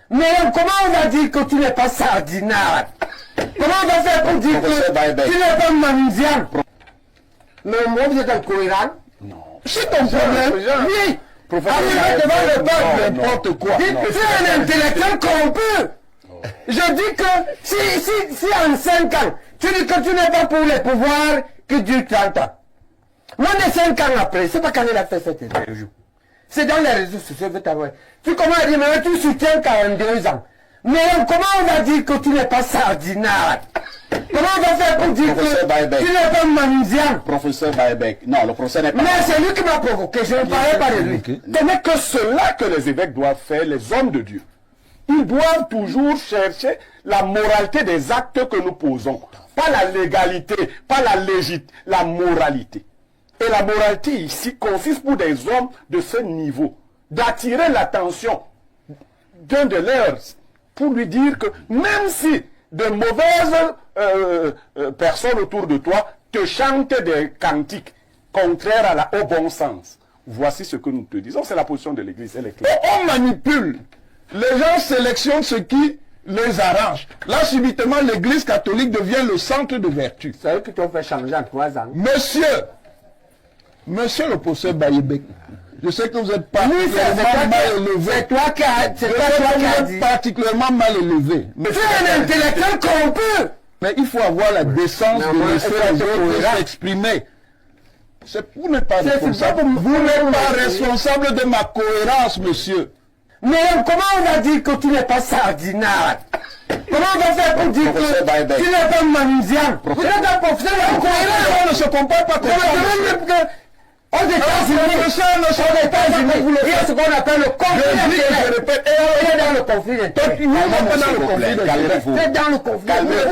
Mais comment on va dire que tu n'es pas sardinard? Comment on va faire pour dire que tu n'es pas mandiant? Mais moi, vous êtes incohérent? Non. C'est ton problème. Oui. Arriver devant le peuple, n'importe quoi. Dites que tu es un intellectuel corrompu. Je dis que si en 5 ans, tu dis que tu n'es pas pour les pouvoirs que Dieu t'entend. Moins de 5 ans après, c'est pas quand il a fait cette interview. C'est dans les réseaux sociaux, je t'avouer. Tu commences à dire, mais tu soutiens 42 ans. Mais comment on va dire que tu n'es pas sardinard? Comment on va faire pour dire que tu n'es pas mendiant? Professeur Baebek, non, le procès n'est pas... Mais c'est lui qui m'a provoqué, je ne parlais pas de lui. Ce n'est que cela que les évêques doivent faire, les hommes de Dieu. Ils doivent toujours chercher la moralité des actes que nous posons. Pas la légalité, pas la légitime, la moralité. Et la moralité ici consiste pour des hommes de ce niveau d'attirer l'attention d'un de leurs pour lui dire que même si de mauvaises personnes autour de toi te chantent des cantiques contraires au bon sens, voici ce que nous te disons. C'est la position de l'Église, elle est claire. On manipule. Les gens sélectionnent ce qui les arrange. Là, subitement, l'Église catholique devient le centre de vertu. C'est eux qui t'ont fait changer en 3 ans. Monsieur le professeur Baebek, je sais que vous êtes particulièrement mal élevé. C'est toi qui as dit. Particulièrement mal élevé. Tu es un intellectuel corrompu. Mais il faut avoir la décence de laisser les autres s'exprimer. Vous n'êtes pas responsable. Vous n'êtes pas responsable de ma cohérence, monsieur. Mais comment on va dire que tu n'es pas sardinard? Comment on va faire pour dire que tu n'es pas mendiant? Vous êtes un professeur incohérent. On ne se compare pas comme ça. Aux États-Unis, il y a ce qu'on appelle le conflit d'intérêts. Je répète, il est dans le conflit d'intérêts. C'est dans le conflit d'intérêts.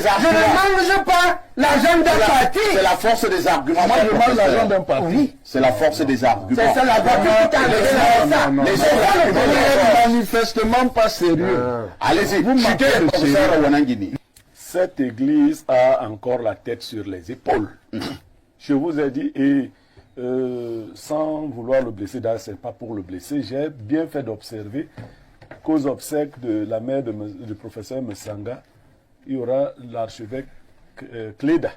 Je ne mange pas l'argent d'un parti. C'est la force des arguments. Moi, je mange l'argent d'un parti. Oui. C'est la force des arguments. C'est ça la voiture qui t'a enlevé ça. Vous n'êtes manifestement pas sérieux. Allez-y, vous manquez le professeur Wanangini. Cette église a encore la tête sur les épaules. Je vous ai dit, et sans vouloir le blesser, d'ailleurs, ce n'est pas pour le blesser, j'ai bien fait d'observer qu'aux obsèques de la mère du professeur Messanga, il y aura l'archevêque Cléda.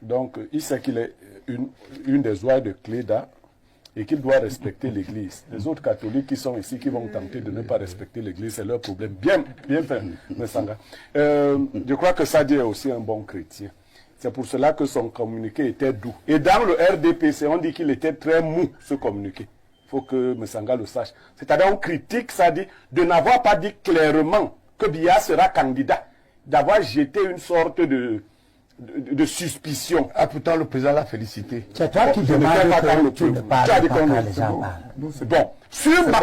Donc, il sait qu'il est une des oies de Cléda et qu'il doit respecter l'église. Les autres catholiques qui sont ici, qui vont tenter de ne pas respecter l'église, c'est leur problème. Bien fait, Messanga. Je crois que Sadi est aussi un bon chrétien. C'est pour cela que son communiqué était doux. Et dans le RDPC, on dit qu'il était très mou, ce communiqué. Il faut que Messanga le sache. C'est-à-dire, on critique Sadi de n'avoir pas dit clairement que Biya sera candidat, d'avoir jeté une sorte de suspicion. Ah, pourtant, le président l'a félicité. C'est toi qui demandes que tu ne parles pas quand les gens parlent. Bon, sur ma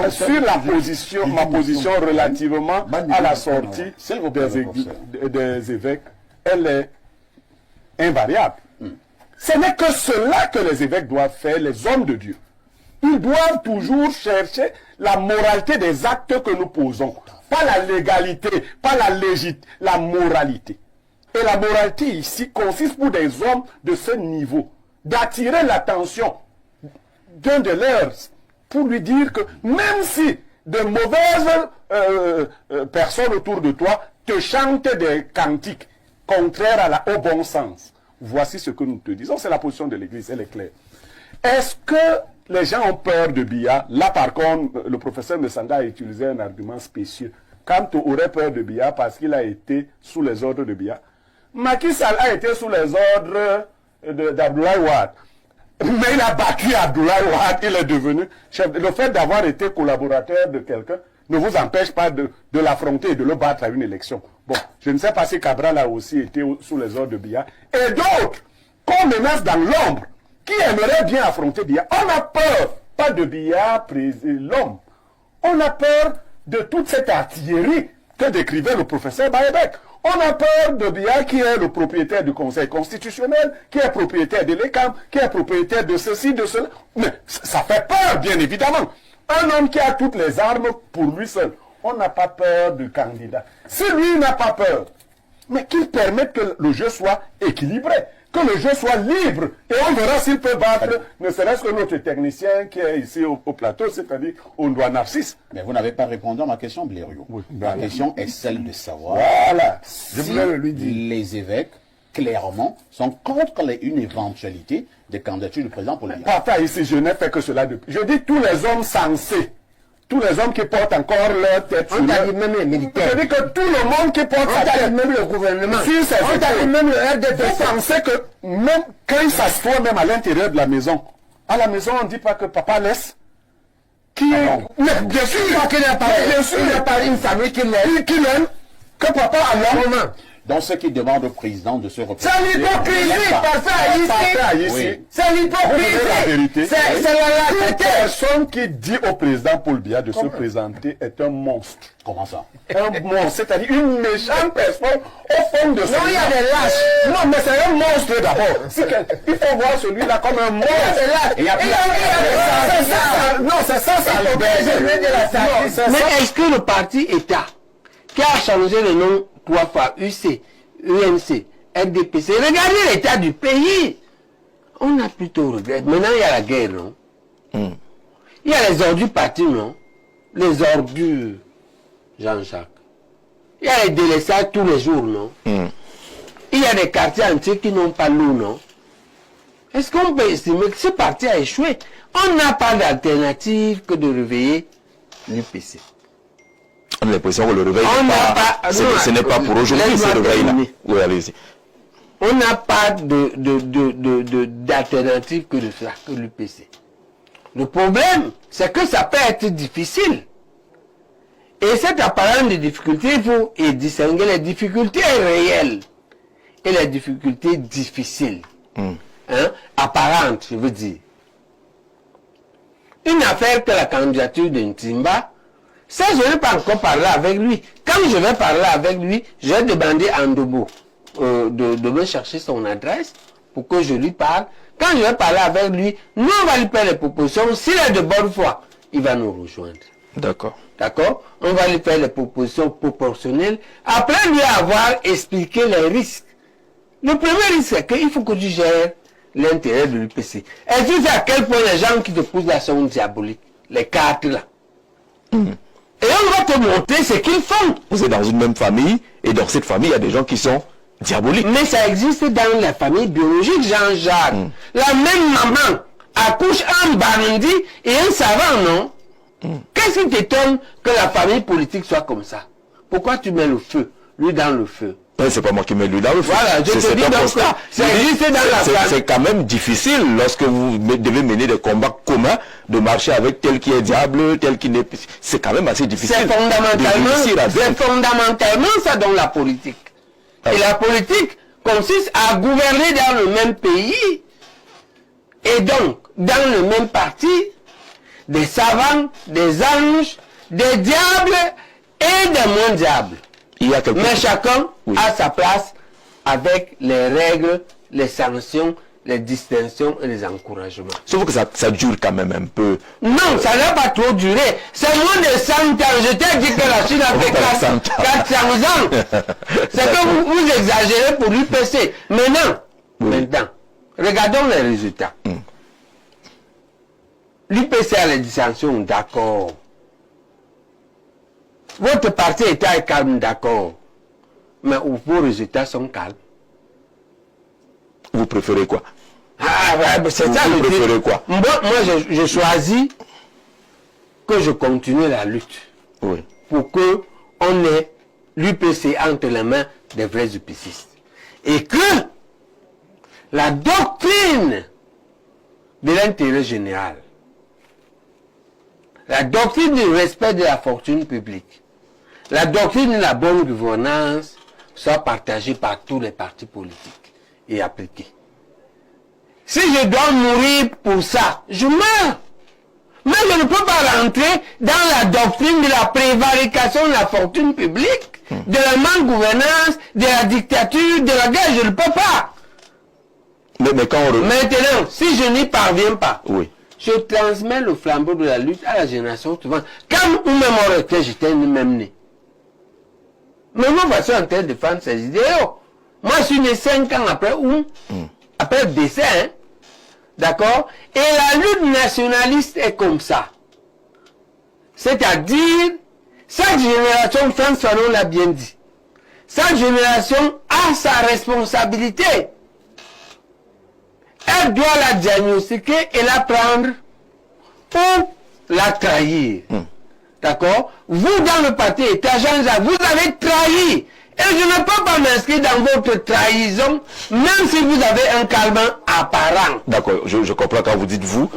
position relativement à la sortie des évêques, elle est invariable. Ce n'est que cela que les évêques doivent faire, les hommes de Dieu. Ils doivent toujours chercher la moralité des actes que nous posons. Pas la légalité, pas la légitime, la moralité. Et la moralité ici consiste pour des hommes de ce niveau d'attirer l'attention d'un de leurs pour lui dire que même si de mauvaises personnes autour de toi te chantent des cantiques contraires au bon sens, voici ce que nous te disons. C'est la position de l'Église, elle est claire. Est-ce que les gens ont peur de Biya? Là, par contre, le professeur Messanga a utilisé un argument spécieux. Quand tu aurais peur de Biya parce qu'il a été sous les ordres de Biya, Macky Sall a été sous les ordres d'Abdoulaye Wade. Mais il a battu Abdoulaye Wade, il est devenu chef. Le fait d'avoir été collaborateur de quelqu'un ne vous empêche pas de l'affronter et de le battre à une élection. Bon, je ne sais pas si Cabral a aussi été sous les ordres de Biya. Et d'autres qu'on menace dans l'ombre, qui aimeraient bien affronter Biya. On a peur, pas de Biya, l'homme. On a peur de toute cette artillerie que décrivait le professeur Baebek. On a peur de Biya qui est le propriétaire du Conseil constitutionnel, qui est propriétaire de l'ECAM, qui est propriétaire de ceci, de cela. Mais ça fait peur, bien évidemment. Un homme qui a toutes les armes pour lui seul. On n'a pas peur du candidat. Si lui n'a pas peur, mais qu'il permette que le jeu soit équilibré. que le jeu soit libre. Et on verra s'il peut battre, ne serait-ce que notre technicien qui est ici au plateau, c'est-à-dire Ondoa Narcisse. Mais vous n'avez pas répondu à ma question, Blériot. Oui. Ma question est celle de savoir Voilà. Je si voulais le lui dire. les évêques, clairement, sont contre une éventualité de candidature du président Paul Biya. Partant ici, je n'ai fait que cela depuis. Je dis tous les hommes sensés, tous les hommes qui portent encore leur tête sur On t'a dit leur... même les militaires. Je dis que tout le monde qui porte On sa t'a dit tête même le gouvernement. sur ses On t'a dit épaules. même le RDP. Vous pensez que même quand il s'assoit même à l'intérieur de la maison, à la maison on ne dit pas que papa laisse. Qui est... Mais bien sûr, Il n'a pas une famille qui l'aime. qui l'aime, que papa alors... Comment? Donc ceux qui demandent au président de se représenter... C'est l'hypocrisie, Parfait ici. ici. Oui. C'est Vous voulez la l'hypocrisie. vérité. C'est la Toute personne qui dit au président Paul Biya de se présenter est un monstre. Comment ça? Un monstre, c'est-à-dire une méchante personne au fond de son Non, il y a âme. des lâches. Non, mais c'est un monstre d'abord. Il faut voir celui-là comme un monstre. Et il y a plus- C'est ça. Non, c'est ça, ça le baise. Mais est-ce que le parti État, qui a changé le nom 3 fois, UC, UNC, RDPC, regardez l'état du pays. On a plutôt regret. Maintenant, il y a la guerre, non? Il y a les ordures partis, non? Les ordures, Jean-Jacques. Il y a les délaissages tous les jours, non? Il y a des quartiers entiers qui n'ont pas l'eau, non? Est-ce qu'on peut estimer que ce parti a échoué? On n'a pas d'alternative que de réveiller l'UPC. On a l'impression que le réveil On n'est n'a pas, pas- ce non, ce n'est pas pour aujourd'hui, laisse-moi ce réveil-là. terminer. Oui, allez-y. On n'a pas d'alternative que de ça, que l'UPC. Le problème, c'est que ça peut être difficile. Et cette apparence de difficulté, il faut distinguer les difficultés réelles et les difficultés difficiles. Hein, apparentes, je veux dire. Une affaire que la candidature de Ntimba, ça, je n'ai pas encore parlé avec lui. Quand je vais parler avec lui, je vais demander à Ndobo de me chercher son adresse pour que je lui parle. Quand je vais parler avec lui, nous, on va lui faire les propositions. S'il est de bonne foi, il va nous rejoindre. D'accord. D'accord? On va lui faire les propositions proportionnelles. Après lui avoir expliqué les risques. Le premier risque, c'est qu'il faut que tu gères l'intérêt de l'UPC. Et tu sais à quel point les gens qui te posent la sont diaboliques. Les cartes là. Et on va te montrer ce qu'ils font. Vous êtes dans une même famille, et dans cette famille, il y a des gens qui sont diaboliques. Mais ça existe dans la famille biologique, Jean-Jacques. La même maman accouche un Barundi et un savant, non? Qu'est-ce qui t'étonne que la famille politique soit comme ça? Pourquoi tu mets le feu, lui dans le feu? C'est pas moi qui mets lui dans le feu. Voilà, je te C'est dis un donc constat. que ça existe dans la famille. C'est quand même difficile lorsque vous devez mener des combats communs, de marcher avec tel qui est diable, tel qui n'est... C'est quand même assez difficile. C'est fondamentalement, de réussir à vaincre. ça dans la politique. Et la politique consiste à gouverner dans le même pays et donc dans le même parti des savants, des anges, des diables et des moins diables. Il y a quelque Mais chose. chacun Oui. a sa place avec les règles, les sanctions, les distinctions et les encouragements. Sauf que ça dure quand même un peu. Non, ça n'a pas trop duré. C'est moins de 100 ans. Je t'ai dit que la Chine a fait 400 ans. C'est que vous exagérez pour l'UPC. Maintenant, regardons les résultats. L'UPC a les dissensions, d'accord. Votre parti est calme, d'accord. Mais vos résultats sont calmes. Vous préférez quoi? Ah, ouais, c'est ça Vous le préférez truc. quoi? Moi, je choisis que je continue la lutte Oui. pour que on ait l'UPC entre les mains des vrais UPCistes. Et que la doctrine de l'intérêt général, la doctrine du respect de la fortune publique, la doctrine de la bonne gouvernance soit partagée par tous les partis politiques et appliquée. Si je dois mourir pour ça, je meurs. Mais je ne peux pas rentrer dans la doctrine de la prévarication de la fortune publique, de la mal-gouvernance, de la dictature, de la guerre. Je ne peux pas. Mais quand on... Maintenant, si je n'y parviens pas, Oui. je transmets le flambeau de la lutte à la génération suivante. Quand ou même on retraite, j'étais même né. Mais moi, je suis en train de défendre ces idéaux. Moi, je suis né 5 ans après où après le décès, hein, d'accord? Et la lutte nationaliste est comme ça. C'est-à-dire, chaque génération, François Fanon l'a bien dit, chaque génération a sa responsabilité. Elle doit la diagnostiquer et la prendre ou la trahir. D'accord? Vous, dans le parti État, Jean-Jacques, vous avez trahi. Et je ne peux pas m'inscrire dans votre trahison, même si vous avez un calmant apparent. D'accord, je comprends quand vous dites vous,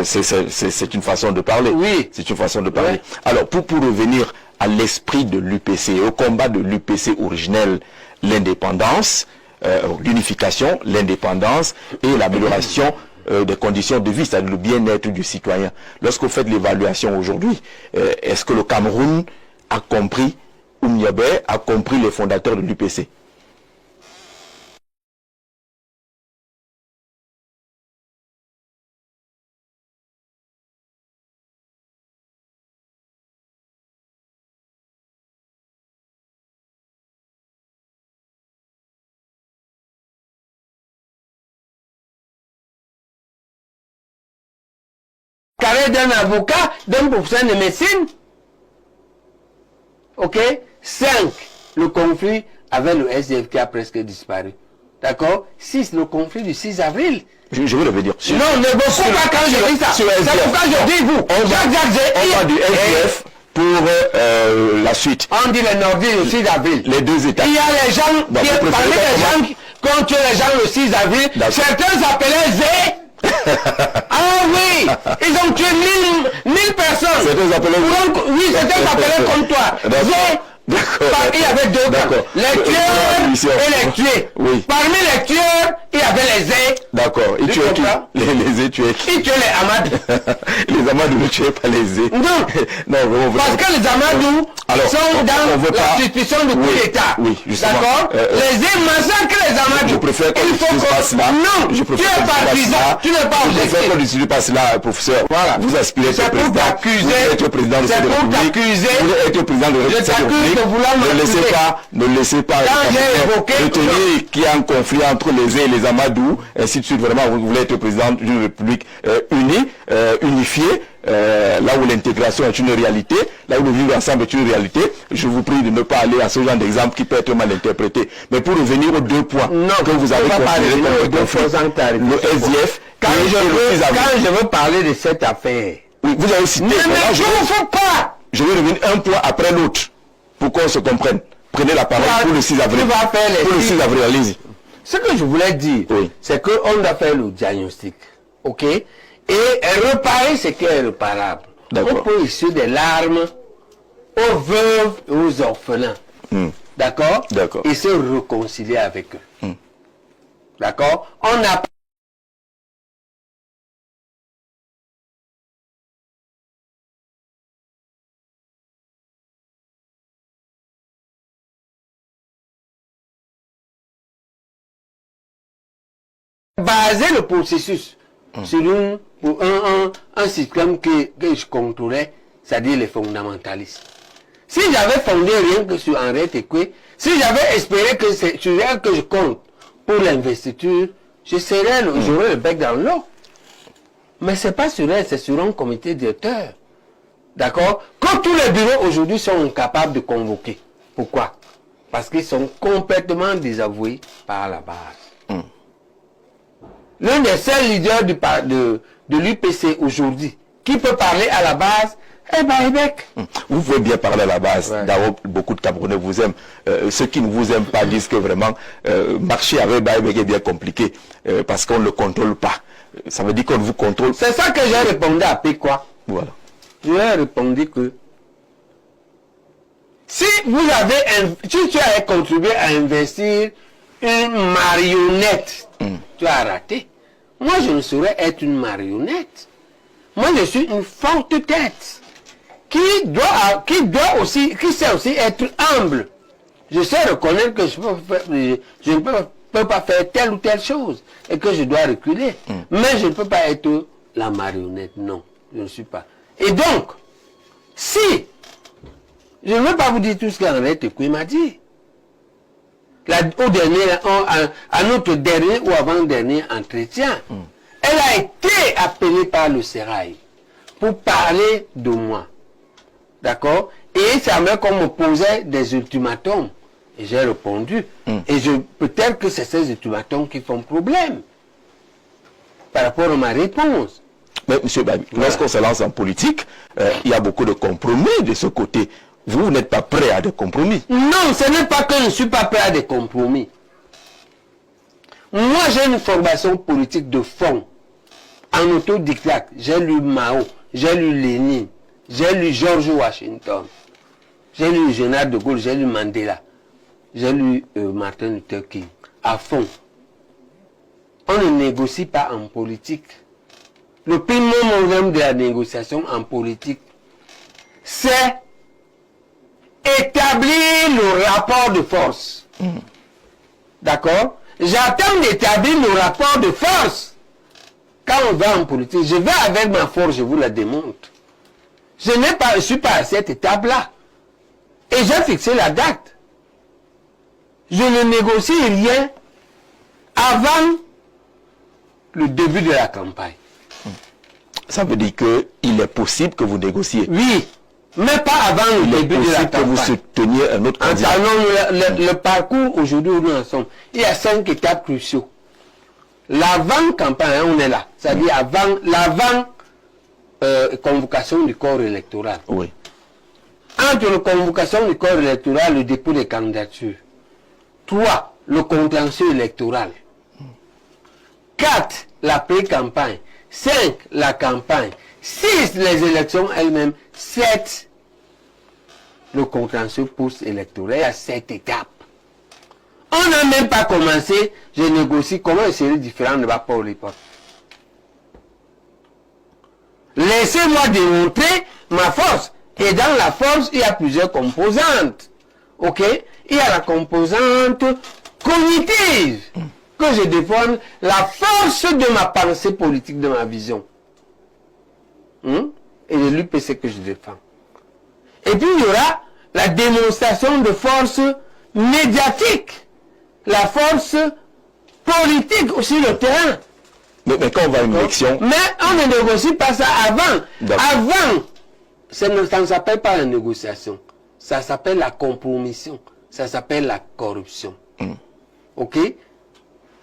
c'est une façon de parler. Oui. C'est une façon de parler. Alors, pour revenir à l'esprit de l'UPC, au combat de l'UPC originel, l'indépendance, l'unification, l'indépendance et l'amélioration des conditions de vie, c'est-à-dire le bien-être du citoyen. Lorsque vous faites l'évaluation aujourd'hui, est-ce que le Cameroun a compris, Oumniabe a compris les fondateurs de l'UPC? Carré d'un avocat, d'un professeur de médecine. Ok? 5. Le conflit avec le SDF qui a presque disparu. D'accord? 6. Le conflit du 6 avril. Je vais revenir. Non, ne beaucoup pas quand je dis ça. C'est pourquoi je dis vous. On va du SDF pour la suite. On dit le Nordiste le 6 avril. Les deux États. Il y a les gens, parmi les gens qui ont tué les gens le 6 avril, certains s'appelaient Zé. Ah oui, ils ont tué 1000 personnes. Certains s'appelaient oui, certains s'appelaient comme toi. Zé. Il y avait deux camps, les tueurs et les tués. Oui. Parmi les tueurs, il y avait les Zé. D'accord. Ils tuaient qui? Les Zé tuaient qui? Ils tuaient les Amadou. Les Amadou ne tuaient pas les Zé. Non, parce que les Amadou sont dans la suspicion du coup d'État. Oui, justement. D'accord. Les Zé massacrent les Amadou. Je préfère qu'on n'utilise pas cela. Non, tu es partisan, tu n'es pas objectif. Je préfère qu'on n'utilise pas cela, professeur. Voilà. Vous aspirez à être président. Vous êtes le président de cette République. Vous êtes le président de cette République. Ne laissez pas retenir qu'il y a un conflit entre les Zé et les Amadou, ainsi de suite. Vraiment, vous voulez être président d'une République unie, unifiée, là où l'intégration est une réalité, là où le vivre ensemble est une réalité. Je vous prie de ne pas aller à ce genre d'exemple qui peut être mal interprété. Mais pour revenir aux deux points que vous avez considérés comme le SDF, quand je veux parler de cette affaire, oui, vous avez cité. Je vais revenir un point après l'autre. Pour qu'on se comprenne. Prenez la parole pour le 6 avril. Pour le 6 avril, allez-y. Ce que je voulais dire, c'est qu'on doit faire le diagnostic. Ok? Et réparer ce qui est réparable. On peut issuer des larmes aux veuves et aux orphelins. D'accord? Et se réconcilier avec eux. D'accord? On a baser le processus sur un système que je contrôlais, c'est-à-dire les fondamentalistes. Si j'avais fondé rien que sur Henri Tekwe, si j'avais espéré que c'est sur elle que je compte pour l'investiture, j'aurais le bec dans l'eau. Mais c'est pas sur elle, c'est sur un comité directeur. D'accord? Quand tous les bureaux aujourd'hui sont incapables de convoquer. Pourquoi? Parce qu'ils sont complètement désavoués par la base. L'un des seuls leaders de l'UPC aujourd'hui qui peut parler à la base est Baïbek. Vous pouvez bien parler à la base. D'abord, beaucoup de Camerounais vous aiment. Ceux qui ne vous aiment pas disent que vraiment marcher avec Baïbek est bien compliqué parce qu'on ne le contrôle pas. Ça veut dire qu'on vous contrôle. C'est ça que j'ai répondu à Péquois. Voilà. Je lui ai répondu que si tu avais contribué à investir une marionnette, tu as raté. Moi, je ne saurais être une marionnette. Moi, je suis une forte tête qui sait aussi être humble. Je sais reconnaître que je ne peux pas faire telle ou telle chose et que je dois reculer. Mais je ne peux pas être la marionnette. Non, je ne suis pas. Et donc, si je ne veux pas vous dire tout ce qu'Henri Tekwe m'a dit, à notre dernier ou avant-dernier entretien. Elle a été appelée par le Sérail pour parler de moi. D'accord? Et ça m'a qu'on me posait des ultimatums. Et j'ai répondu. Et peut-être que c'est ces ultimatums qui font problème par rapport à ma réponse. Mais M. Babi, lorsqu'on se lance en politique, il y a beaucoup de compromis de ce côté. Vous n'êtes pas prêt à des compromis. Non, ce n'est pas que je ne suis pas prêt à des compromis. Moi, j'ai une formation politique de fond. En autodidacte, j'ai lu Mao, j'ai lu Lénine, j'ai lu George Washington, j'ai lu Général de Gaulle, j'ai lu Mandela, j'ai lu Martin Luther King, à fond. On ne négocie pas en politique. Le premier problème de la négociation en politique, c'est établir le rapport de force. D'accord? J'attends d'établir le rapport de force. Quand on va en politique, je vais avec ma force, je vous la démontre. Je ne suis pas à cette étape-là. Et j'ai fixé la date. Je ne négocie rien avant le début de la campagne. Ça veut dire qu'il est possible que vous négociez. Oui, mais pas avant le début de la campagne. Que vous souteniez un autre candidat. Le parcours aujourd'hui où nous en sommes, il y a 5 étapes cruciaux. L'avant-campagne, on est là. C'est-à-dire avant convocation du corps électoral. Oui. Entre la convocation du corps électoral, le dépôt des candidatures. 3, le contentieux électoral. 4, la pré-campagne. 5, la campagne. 6, les élections elles-mêmes. 7, le contentieux post-électoral. Il y a 7 étapes. On n'a même pas commencé, je négocie comment une série différente de rapport aux portes. Laissez-moi démontrer ma force. Et dans la force, il y a plusieurs composantes. Ok? Il y a la composante cognitive. Que je défends la force de ma pensée politique, de ma vision. Et de l'UPC que je défends. Et puis il y aura la démonstration de force médiatique. La force politique aussi, le terrain. Mais quand on va à une élection... Mais on ne négocie pas ça avant. Avant, ça ne s'appelle pas la négociation. Ça s'appelle la compromission. Ça s'appelle la corruption. Ok?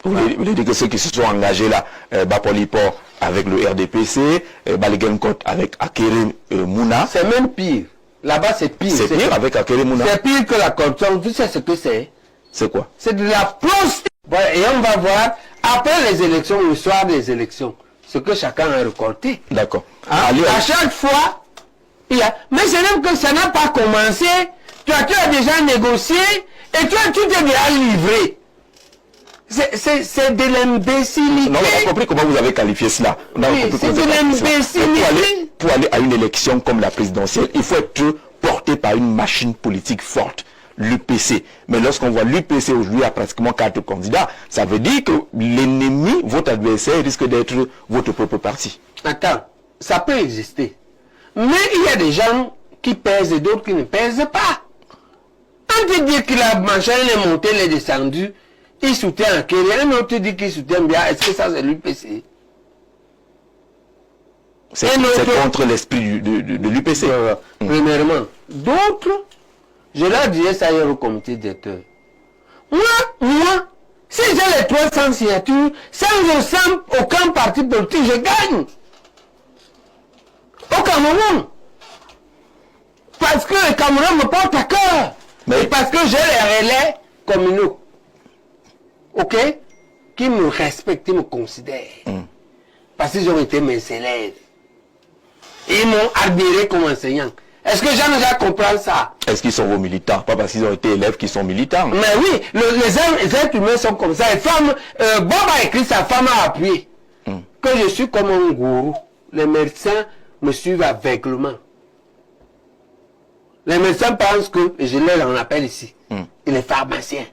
Vous voulez dire que ceux qui se sont engagés là, Bapolipo avec le RDPC, Baligenkot avec Akere Mouna... C'est même pire. Là-bas, c'est pire. C'est pire avec Akere Mouna. C'est pire que la corruption. Tu sais ce que c'est? C'est quoi? C'est de la prostitution. Voilà, et on va voir, après les élections, le soir des élections, ce que chacun a récolté. D'accord. À chaque fois, il y a... Mais c'est même que ça n'a pas commencé. Tu as déjà négocié et tu t'es déjà livré. C'est de l'imbécilité. Non, on a compris comment vous avez qualifié cela. Oui, c'est de l'imbécilité. Pour aller à une élection comme la présidentielle, il faut être porté par une machine politique forte. L'UPC. Mais lorsqu'on voit l'UPC aujourd'hui a pratiquement 4 candidats, ça veut dire que l'ennemi, votre adversaire, risque d'être votre propre parti. Attends, ça peut exister. Mais il y a des gens qui pèsent et d'autres qui ne pèsent pas. On te dit que la machin est montée, elle est descendue, il soutient un Kéria, un autre dit qu'il soutient bien. Est-ce que ça c'est l'UPC? C'est contre l'esprit de l'UPC. Premièrement. D'autres, je leur dirais ça hier au comité directeur. Moi, si j'ai les 300 signatures, sans aucun parti politique, je gagne. Au Cameroun. Parce que le Cameroun me porte à cœur. Mais parce que j'ai les relais communaux. Ok? Qui me respectent, qui me considèrent. Parce qu'ils ont été mes élèves. Ils m'ont admiré comme enseignant. Est-ce que Jean déjà comprend ça? Est-ce qu'ils sont vos militants? Pas parce qu'ils ont été élèves qu'ils sont militants. Mais oui, les êtres humains sont comme ça. Bob a écrit, sa femme a appuyé. Que je suis comme un gourou. Les médecins me suivent aveuglement. Les médecins pensent que, et je leur en appelle ici, et les pharmaciens,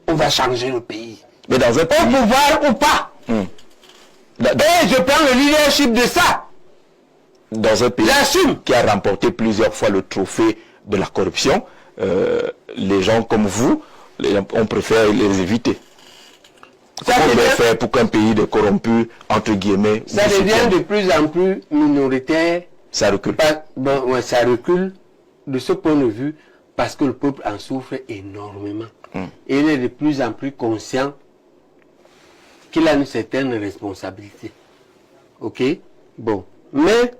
on va changer le pays. Mais dans un pays... Au pouvoir ou pas. Et je prends le leadership de ça. Dans un pays qui a remporté plusieurs fois le trophée de la corruption, les gens comme vous on préfère les éviter. Comment on peut faire pour qu'un pays de corrompus, entre guillemets, ça devient de plus en plus minoritaire. Ça recule. Ça recule de ce point de vue parce que le peuple en souffre énormément. Et il est de plus en plus conscient qu'il a une certaine responsabilité. Ok? Bon. Mais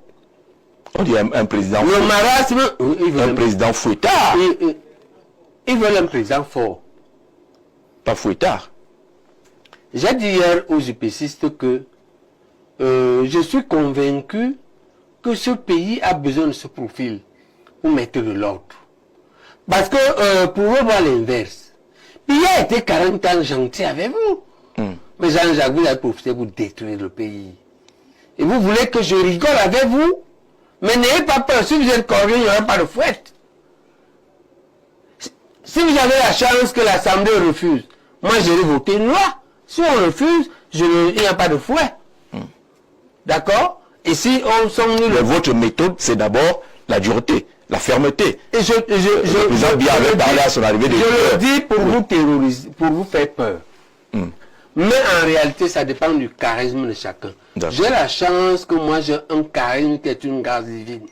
on dit un président le marasme, un président fouettard. Ils veulent un président fort. Pas fouettard. J'ai dit hier aux UPCistes que je suis convaincu que ce pays a besoin de ce profil pour mettre de l'ordre. Parce que pour eux, voir l'inverse. Puis il a été 40 ans gentil avec vous. Mais Jean-Jacques, vous avez profité pour détruire le pays. Et vous voulez que je rigole avec vous? Mais n'ayez pas peur, si vous êtes correct, il n'y aura pas de fouette. Si vous avez la chance que l'Assemblée refuse, moi je vais voter une loi. Si on refuse, il n'y a pas de fouet. D'accord? Et si on sommes nous... Votre méthode, c'est d'abord la dureté, la fermeté. Et le président Biya avait parlé à son arrivée. Je le dis pour vous terroriser, pour vous faire peur. Mais en réalité, ça dépend du charisme de chacun. J'ai la chance que moi j'ai un charisme qui est une grâce divine.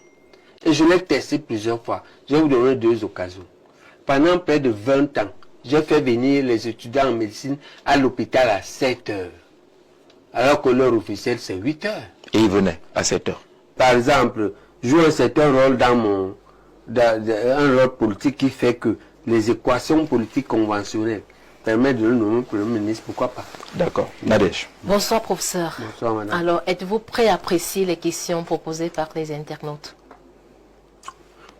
Et je l'ai testé plusieurs fois. Je vais vous donner 2 occasions. Pendant près de 20 ans, j'ai fait venir les étudiants en médecine à l'hôpital à 7 heures. Alors que l'heure officielle, c'est 8 heures. Et ils venaient à 7 heures. Par exemple, jouer un certain rôle dans un rôle politique qui fait que les équations politiques conventionnelles permettent de le nommer Premier ministre, pourquoi pas? D'accord. Nadège. Bonsoir, professeur. Bonsoir, madame. Alors, êtes-vous prêt à apprécier les questions proposées par les internautes?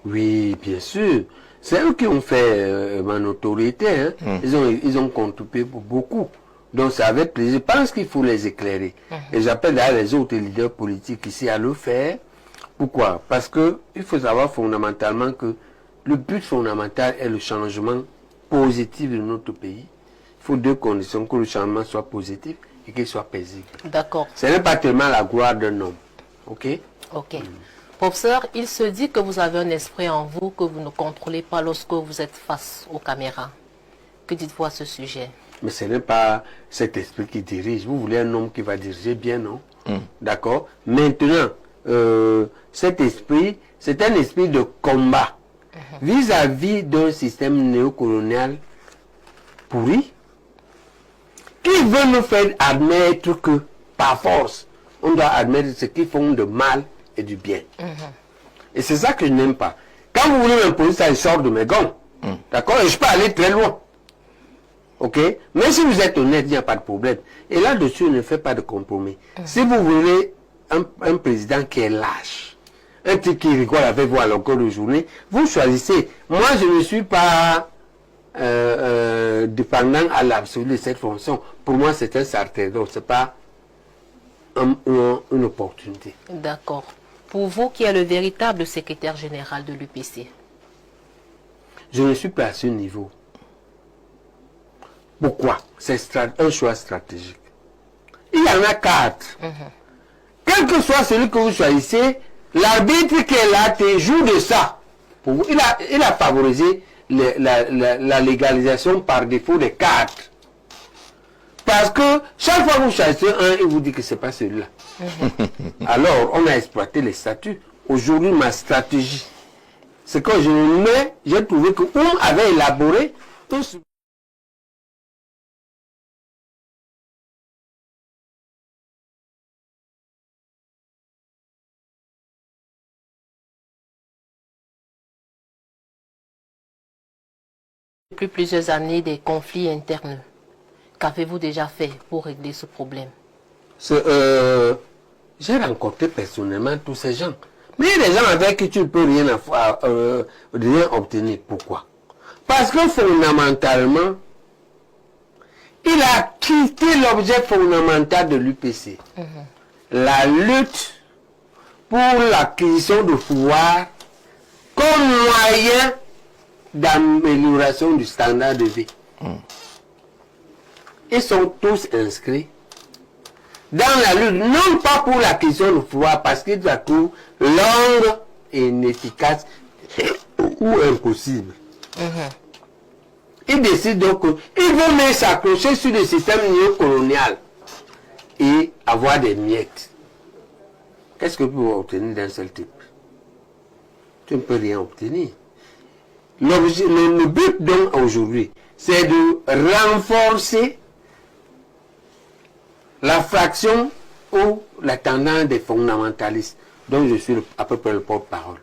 Oui, bien sûr. C'est eux qui ont fait ma notoriété. Hein. Ils ont contribué pour beaucoup. Donc, c'est avec plaisir. Je pense qu'il faut les éclairer. Et j'appelle d'ailleurs les autres leaders politiques ici à le faire. Pourquoi? Parce qu'il faut savoir fondamentalement que le but fondamental est le changement positif de notre pays. Il faut 2 conditions, que le changement soit positif et qu'il soit paisible. D'accord. Ce n'est pas tellement la gloire d'un homme. Ok? Ok. Professeur, il se dit que vous avez un esprit en vous que vous ne contrôlez pas lorsque vous êtes face aux caméras. Que dites-vous à ce sujet? Mais ce n'est pas cet esprit qui dirige. Vous voulez un homme qui va diriger bien, non? D'accord? Maintenant, cet esprit, c'est un esprit de combat vis-à-vis d'un système néocolonial pourri qui veut nous faire admettre que, par force, on doit admettre ce qu'ils font de mal et du bien. Et c'est ça que je n'aime pas. Quand vous voulez m'imposer ça, il sort de mes gants. D'accord? Et je peux aller très loin. Ok? Mais si vous êtes honnête, il n'y a pas de problème. Et là-dessus, ne faites pas de compromis. Si vous voulez un président qui est lâche, un type qui rigole avec vous à longueur de journée, vous choisissez. Moi, je ne suis pas dépendant à l'absolu de cette fonction. Pour moi, c'est un sacerdoce, ce n'est pas une opportunité. D'accord. Pour vous, qui est le véritable secrétaire général de l'UPC? Je ne suis pas à ce niveau. Pourquoi? C'est un choix stratégique. Il y en a 4. Quel que soit celui que vous choisissez, l'arbitre qui est là joue de ça. Pour vous. Il a favorisé la légalisation par défaut des 4. Parce que chaque fois que vous choisissez un, il vous dit que ce n'est pas celui-là. Alors, on a exploité les statuts. Aujourd'hui, ma stratégie, c'est que j'ai trouvé qu'on avait élaboré tout ce... Depuis plusieurs années, des conflits internes. Qu'avez-vous déjà fait pour régler ce problème? J'ai rencontré personnellement tous ces gens. Mais il y a des gens avec qui tu ne peux rien obtenir. Pourquoi? Parce que fondamentalement, il a quitté l'objet fondamental de l'UPC. La lutte pour l'acquisition de pouvoir comme moyen d'amélioration du standard de vie. Ils sont tous inscrits dans la lutte, non pas pour l'acquisition de pouvoir, parce qu'ils la trouvent longue et inefficace ou impossible. Ils décident donc qu'ils vont même s'accrocher sur le système néocolonial et avoir des miettes. Qu'est-ce que tu peux obtenir d'un seul type? Tu ne peux rien obtenir. Le but donc aujourd'hui, c'est de renforcer la fraction ou la tendance des fondamentalistes, dont je suis à peu près le porte-parole.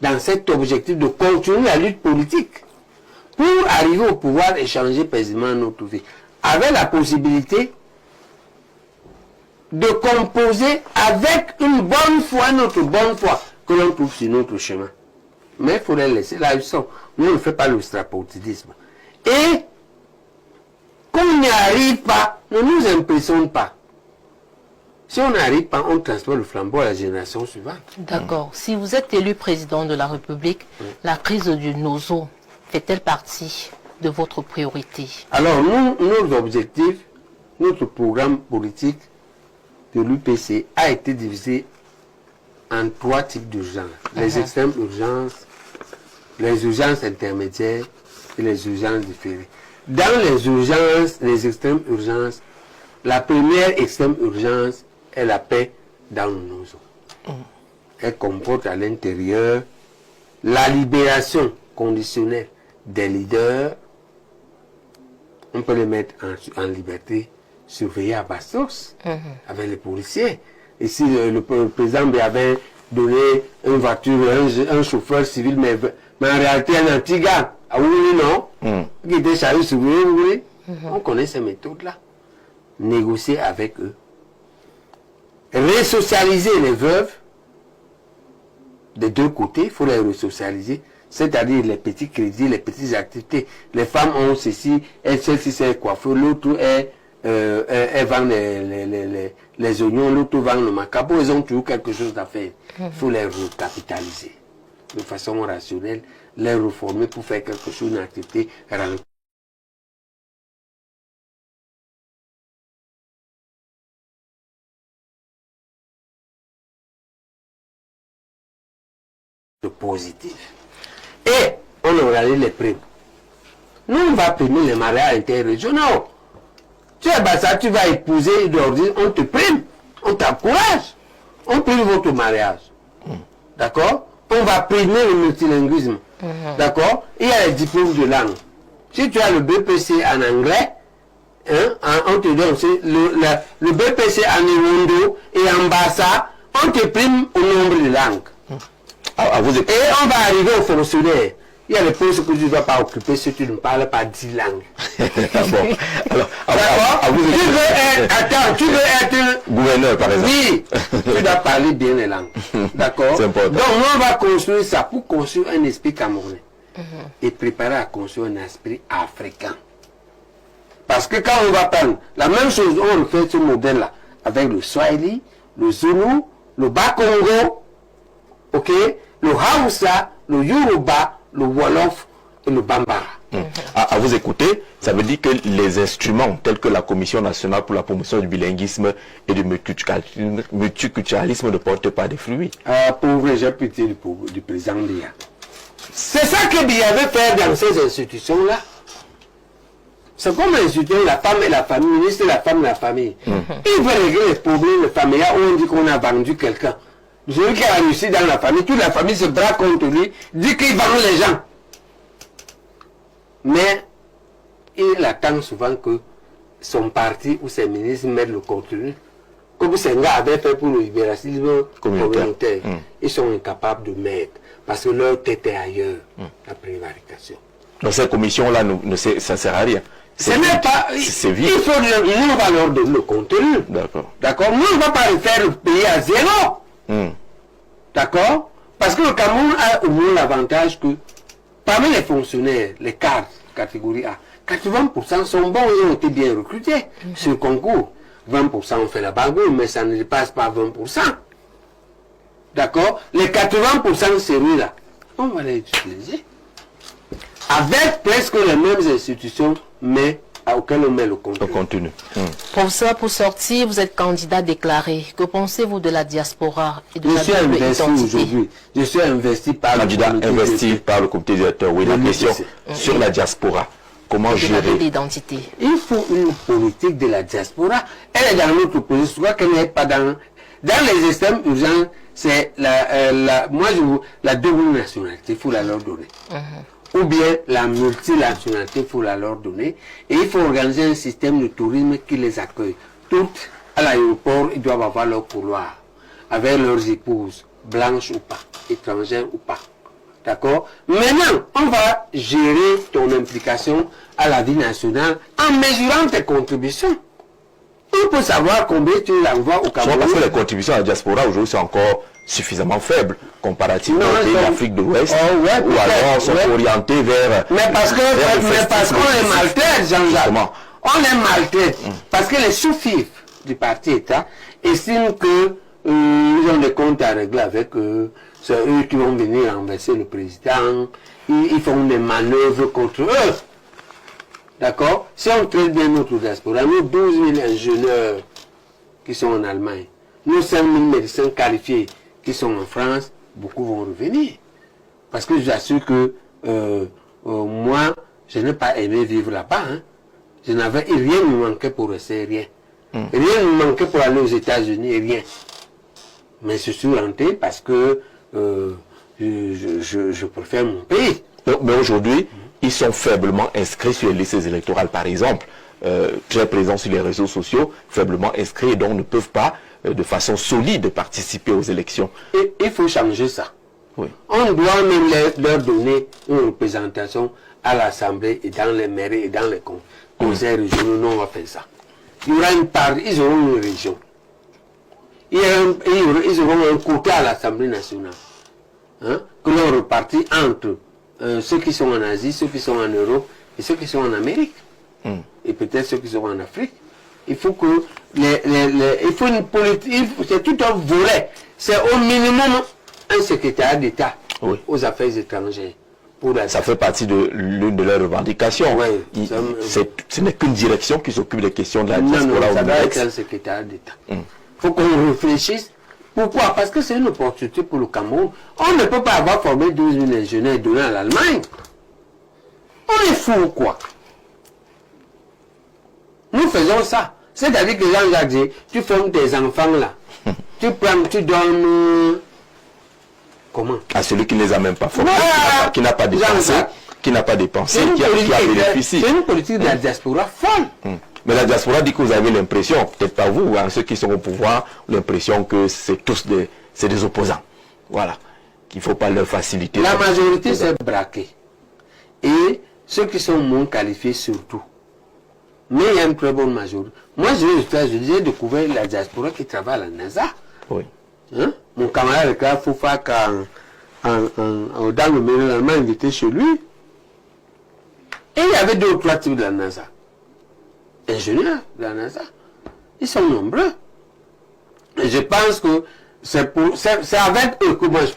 Dans cet objectif de continuer la lutte politique pour arriver au pouvoir et changer paisiblement notre vie, avec la possibilité de composer avec une bonne foi, notre bonne foi, que l'on trouve sur notre chemin. Mais il faut les laisser là où ils sont. Nous, on ne fait pas le strapontidisme. Et qu'on n'y arrive pas, ne nous impressionnons pas. Si on n'arrive pas, on transmet le flambeau à la génération suivante. D'accord. Si vous êtes élu président de la République, la crise du Nozo fait-elle partie de votre priorité? Alors, nos objectifs, notre programme politique de l'UPC a été divisé en 3 types d'urgences. Les extrêmes urgences, les urgences intermédiaires et les urgences différées. Dans les urgences, les extrêmes urgences, la première extrême urgence est la paix dans le Nozo. Elle comporte à l'intérieur la libération conditionnelle des leaders. On peut les mettre en liberté, surveillés à Bastos, avec les policiers. Ici, le président avait donné une voiture, un chauffeur civil, mais en réalité un anti-gars. Ah oui, non? Qui était chargé sur vous, on connaît ces méthodes-là. Négocier avec eux. Resocialiser les veuves. Des deux côtés, il faut les resocialiser. C'est-à-dire les petits crédits, les petites activités. Les femmes ont ceci, celle-ci c'est coiffeur, l'autre elle vend les oignons, l'autre vend le macabre. Ils ont toujours quelque chose à faire. Il faut les recapitaliser de façon rationnelle, les reformer pour faire quelque chose, une activité rentable. Positif. Et on aura les primes. Nous, on va primer les mariages interrégionaux. Tu es Bassa, tu vas épouser d'origine, on te prime, on t'encourage, on prime votre mariage. D'accord? On va primer le multilinguisme. D'accord? Il y a les diplômes de langue. Si tu as le BPC en anglais, on te donne le BPC en Iwondo et en Bassa, on te prime au nombre de langues. Et on va arriver aux fonctionnaires. Il y a des postes que tu ne dois pas occuper si tu ne parles pas 10 langues. Tu veux être gouverneur, par exemple. Oui, tu dois parler bien les langues. D'accord? Donc, on va construire ça pour construire un esprit camerounais. Et préparer à construire un esprit africain. Parce que quand on va prendre la même chose, on fait ce modèle-là avec le Swahili, le Zulu, le Bas-Congo, ok, le Hausa, le Yoruba, le Wolof et le Bambara. À vous écouter, ça veut dire que les instruments tels que la Commission nationale pour la promotion du bilinguisme et du multiculturalisme ne portent pas des fruits. Pauvre, j'ai pitié du président Biya. C'est ça que Biya veut faire dans ces institutions-là. C'est comme l'institution la femme et la famille, ministre de la femme et la famille. Il veut régler les problèmes familiaux où on dit qu'on a vendu quelqu'un. Celui qui a réussi dans la famille, toute la famille se braque contre lui, dit qu'il vend les gens. Mais il attend souvent que son parti ou ses ministres mettent le contenu. Comme Senghor avait fait pour le libéralisme communautaire. Ils sont incapables de mettre, parce que leur tête est ailleurs, la prévarication. Donc cette commission-là, ça ne sert à rien. Ce n'est pas... C'est vide. Nous, on va leur donner le contenu. D'accord. D'accord. Nous, on ne va pas le faire payer à zéro. D'accord? Parce que le Cameroun a au moins l'avantage que parmi les fonctionnaires, les cadres, catégorie A, 80% sont bons et ont été bien recrutés sur le concours. 20% ont fait la bagouille, mais ça ne dépasse pas 20%. D'accord? Les 80% sérieux là, on va les utiliser. Avec presque les mêmes institutions, mais auquel on met le contenu. Professeur, pour sortir, vous êtes candidat déclaré. Que pensez-vous de la diaspora et de Je la suis double investi identité? aujourd'hui. Je suis investi par Candidat investi par le comité directeur. Oui, la question sur la diaspora. Comment De la gérer l'identité. Il faut une politique de la diaspora. Elle est dans notre position. Je crois qu'elle n'est pas dans les systèmes urgents. C'est la double nationalité, il faut la leur donner. Ou bien la multinationalité, il faut la leur donner. Et il faut organiser un système de tourisme qui les accueille. Toutes à l'aéroport, ils doivent avoir leur couloir, avec leurs épouses, blanches ou pas, étrangères ou pas. D'accord? Maintenant, on va gérer ton implication à la vie nationale en mesurant tes contributions. On peut savoir combien tu l'envoies au Cameroun. Parce que les contributions à la diaspora aujourd'hui sont encore suffisamment faibles comparativement aux pays d'Afrique de l'Ouest, ou alors sont orientés vers... Mais parce qu'on les maltraite, Jean-Jacques. On les maltraite. Parce que les sous-fifs du parti-État estiment qu'ils ont des comptes à régler avec eux. C'est eux qui vont venir renverser le président. Ils font des manœuvres contre eux. D'accord? Si on traite bien notre diaspora, nous 12 000 ingénieurs qui sont en Allemagne, nous 5 000 médecins qualifiés qui sont en France, beaucoup vont revenir. Parce que je vous assure que moi, je n'ai pas aimé vivre là-bas. Hein. Je n'avais rien me manquait pour rester, rien. Rien ne me manquait pour aller aux États-Unis, rien. Mais je suis rentré parce que je préfère mon pays. Mais aujourd'hui, ils sont faiblement inscrits sur les listes électorales, par exemple, très présents sur les réseaux sociaux, faiblement inscrits et donc ne peuvent pas, de façon solide, participer aux élections. Et il faut changer ça. Oui. On doit même leur donner une représentation à l'Assemblée et dans les mairies et dans les conseils régionaux. Non, on va faire ça. Il y aura une part, ils auront une région. Ils auront un côté à l'Assemblée nationale. Hein, que l'on repartit entre ceux qui sont en Asie, ceux qui sont en Europe et ceux qui sont en Amérique. Et peut-être ceux qui sont en Afrique. Il faut que il faut une politique, c'est tout un volet. C'est au minimum un secrétaire d'État aux affaires étrangères. Ça fait partie de l'une de leurs revendications. Oui, ce n'est qu'une direction qui s'occupe des questions de la diaspora. Non, ça doit être un secrétaire d'État. Il faut qu'on réfléchisse. Pourquoi? Parce que c'est une opportunité pour le Cameroun. On ne peut pas avoir formé 12 000 ingénieurs et donner à l'Allemagne. On est fou ou quoi? Nous faisons ça. C'est-à-dire que Jean-Jacques dit, tu formes tes enfants là. Tu prends, tu donnes... Comment? À celui qui ne les a même pas formés, qui n'a pas dépensé, qui a bénéficié. C'est une politique de la diaspora folle. Mais la diaspora dit que vous avez l'impression, peut-être pas vous, hein, ceux qui sont au pouvoir, l'impression que c'est tous des opposants. Voilà. Qu'il ne faut pas leur faciliter. La majorité s'est braquée. Et ceux qui sont moins qualifiés surtout. Mais il y a une très bonne majorité. Moi, j'ai découvert la diaspora qui travaille à la NASA. Oui. Hein? Mon camarade Karl Foufak, dans le Maryland, m'a invité chez lui. Et il y avait 2 ou 3 types de la NASA. Ingénieurs de la NASA. Ils sont nombreux. Et je pense que c'est avec eux que moi je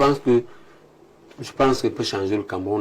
pense que peut changer le Cameroun.